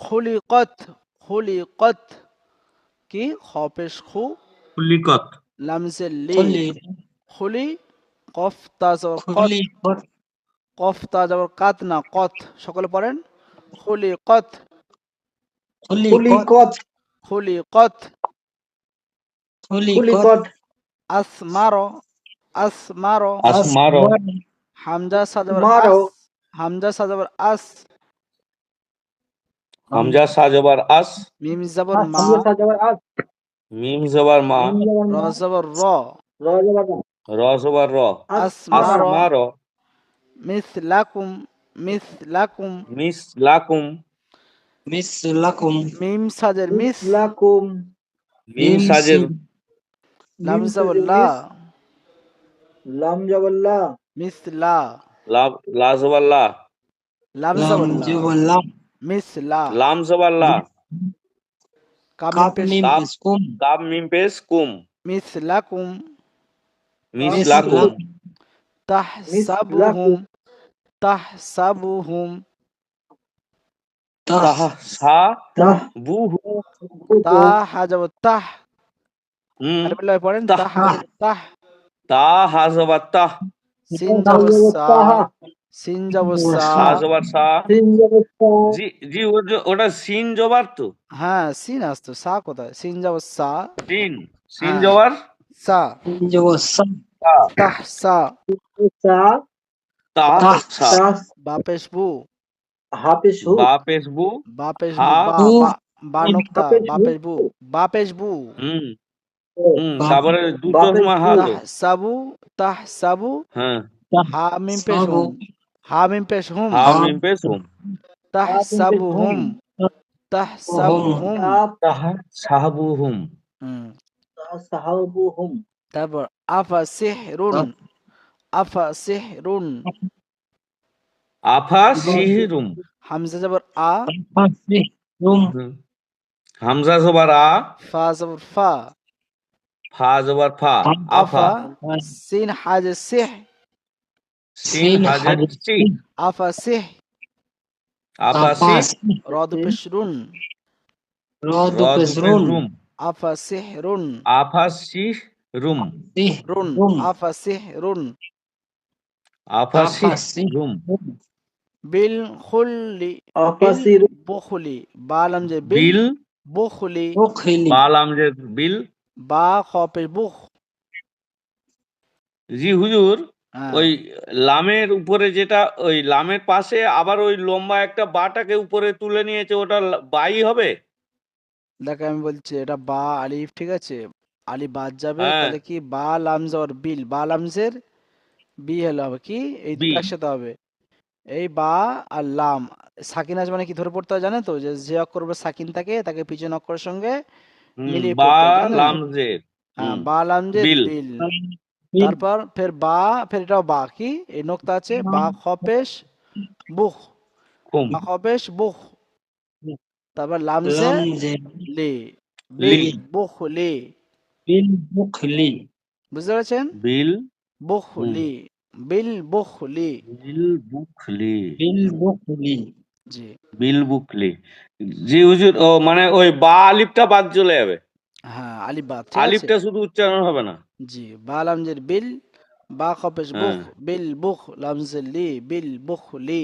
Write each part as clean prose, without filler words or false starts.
খুলিকত, খুলিকত কি খ পেশ খু, খুলিকত, লামজের লি, খুলি খুলি, কফ তা জবর কত, খুলি কত কফ তা জবর কাত না কত, সকলে পড়েন খুলিকত, খুলি কত খুলিকত, খুলিকত, খুলি কত খুলিকত, আসমারো, আসমারো, আসমারো, আসমান হামজা সাজবর মারো, আস, হামজা সাজবর আস, হামজা সাজবার আস, মিম জবর মা, হামজা সাজাবার আস, মিম জবর মা, মিম জবর র মা, জবর র, র জবর রা, র জবর র, আসমারো, আসমারো, মিসলাকুম, মিসলাকুম, মিস লাকুম, মিসলাকুম মিম সাজের মিস, মিসলাকুম, মিম মিম সাজের সিন লাম মিম জবর সাজের লা, মিস, লাম জবর লা, মিসলা, লা, লা জবর লা, লাম লাম জবর লা, জবল্লাম মিসলা, লাম জবর লা, কাম মিম কাপ পেশ মিম কাপ, পেশকুম কাপ মিম পেশ কুম, মিসলাকুম, মিস লাকুম, মিসলাকুম তাহসাবুহুম, মিসলাকুম, তাহসাবুহুম, তাহ তাহ সা তাহ, বুহু, তাহ যাব তাহ, হুম, আরে বলে পড়েন তাহ, তাহ যাব তাহ, তা হা জবর তাহ, সিন তাহ যাব জবর সা, তাহা, সিন যাব সা, সা জবর সা, সিন জবর সা, জি জি ওটা সিন জবর তো, হ্যাঁ সিন আসতো সা কোথায়, সিন যাব সা, সিন, সিন হ্যাঁ জবর সা, জবসম তা, তাহ সা, সা, তাহ তাহ সা, তাহ, বাপেশ বু, হাফিজ হু, বা পেশ বু, বাপেশ বু, হা, বা হু বা বা নোক্তা, হাফিজ হু, বাপেশ বু, বাপেশ বু, হুম, বাপ তারপরে দুটো বাপেশ সময় হা বু, তো, তাহ সাবু, তাহ সাবু, হ্যাঁ, তাহ হা মিম পেশ সাবু হুম, হা মিম পেশ হুম, হা হাম মিম পেশ হুম, তাহ হাফিজ সাবু হুম, হুম, তাহ হুম সাবু হুম, তাহ, তাহ সাহাবু হুম, হুম। তাহ সাহাবু হুম, তারপর আফা সিহরুন, আফা সিহরুন, আফা সিহরুম, হামজা জবর আ, পাশে রুম হুম, হামজা জবর আ, ফা জবর ফা, ফা জবর ফা, আফা, আফা, সিন হাজে সিহ, সিন সিন হাজের হাজির সি, আফা সিহ, আফা সি, আপাস রদ পেশ রুন, রদ র দু পেশ পেশরুন রুম, আফা সিহরুন, আফা সিহরুম, সিহ রুন, রুম আফা সিহরুন, আফা আপাস সিহরুম, বিল খুল্লি, বিল আফাসির, বখলি, বালাম যে বিল, বিল, বখলি, বখিলি বাল আমজের বিল, বা খপের বুখ, জি হুজুর, হ্যাঁ ওই লামের উপরে যেটা, ওই লামের পাশে আবার ওই লম্বা একটা বাটাকে উপরে তুলে নিয়েছে, ওটা বাই হবে? দেখ আমি বলছি এটা বা আলিফ ঠিক আছে, আলিফ বাদ যাবে হ্যাঁ, তাহলে কি বা লামজ আর বিল, বা লামজের বি হলে হবে কি, এই বি, দুটো একসাথে হবে, এই বা আর লাম, সাকিন আজ মানে কি ধরে পড়তে হয় জানে তো, যে অক্ষর উপরে সাকিন থাকে তাকে পিছনে অক্ষরের সঙ্গে মিলিয়ে বা পড়তে হয় জানেন, লামজের, হ্যাঁ বা লামজের বিল, বিল, তারপর ফের বা, ফের এটাও বা কি, এই নোক্তা আছে বা খপেশ বুখ, খুম, বা খপেশ বুখ, তারপর লামজে লাম যে লে, লি, বিল বুখ লে, বিল বখলি বুঝতে পেরেছেন, বিল, বুখ হুম, লি, বিল বুখ লি, বিল বুকলি, বিল বখলি জি বিল বুকলি, জি হুজুর, ও মানে ওই বা আলিফটা বাদ চলে যাবে, হ্যাঁ আলিফ বা ঠিক আছে, আলিফটা শুধু উচ্চারণ হবে না, জি বা লামজের বিল, বা খপেশ বুখ, হ্যাঁ, বিল বুখ লামজের লি, বিল বুখ লি,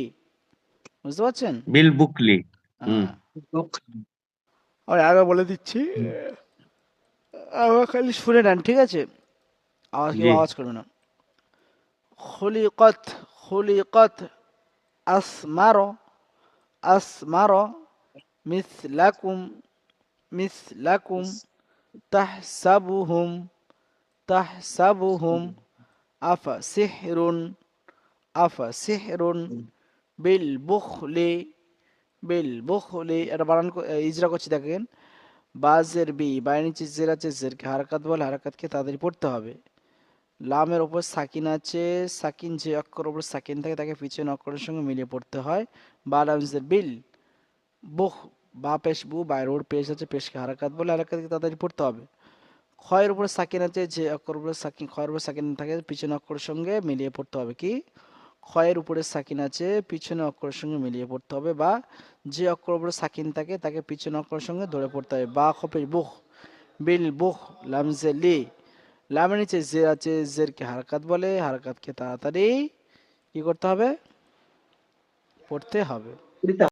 বুঝতে পারছেন, বিল বুকলি, হুম, হ্যাঁ বখলি আমি আগে বলে দিচ্ছি, আবার খালি শুনে নেন ঠিক আছে, আওয়াজ কেউ জি, আওয়াজ করবে না, খুলিকত, খুলিকত, আসমারো, আসমারো, মিসলাকুম, মিসলাকুম, তাহসাবুহুম, তাহসাবুহুম, আফা সিহরুন, আফা সিহরুন, বিল বুখলি, বিল বুখলি, এটা বানান ইজরা করছি দেখেন, বাজের বি বাইরের নিচে জের আছে, জেরকে হারাকাত বলে, হারাকাতকে তাড়াতাড়ি পড়তে হবে, লামের ওপর সাকিন আছে, সাকিন যে অক্ষর ওপর সাকিন থাকে তাকে পিছনে অক্ষরের সঙ্গে মিলিয়ে পড়তে হয়, বা লামজের বিল, বুখ, বা পেশ বু, বাইরের ওপর পেশ আছে, পেশকে হারাকাত বলে, হারাকাতকে তাড়াতাড়ি পড়তে হবে, খয়ের উপরে সাকিন আছে, যে অক্ষর উপরে সাকিন, খয়ের উপরে সাকিন থাকে পিছনে অক্ষরের সঙ্গে মিলিয়ে পড়তে হবে কি, খয়ের উপরে সাকিন আছে পিছনে অক্ষরের সঙ্গে মিলিয়ে পড়তে হবে, বা যে অক্ষর উপরে সাকিন থাকে তাকে পিছনে অক্ষরের সঙ্গে ধরে পড়তে হবে। বা খপের বুখ, বিল বুখ, লামজে লি, লামের নিচে জের আছে, জেরকে হারকাত বলে, হারকাতকে তাড়াতাড়ি কি করতে হবে, পড়তে হবে।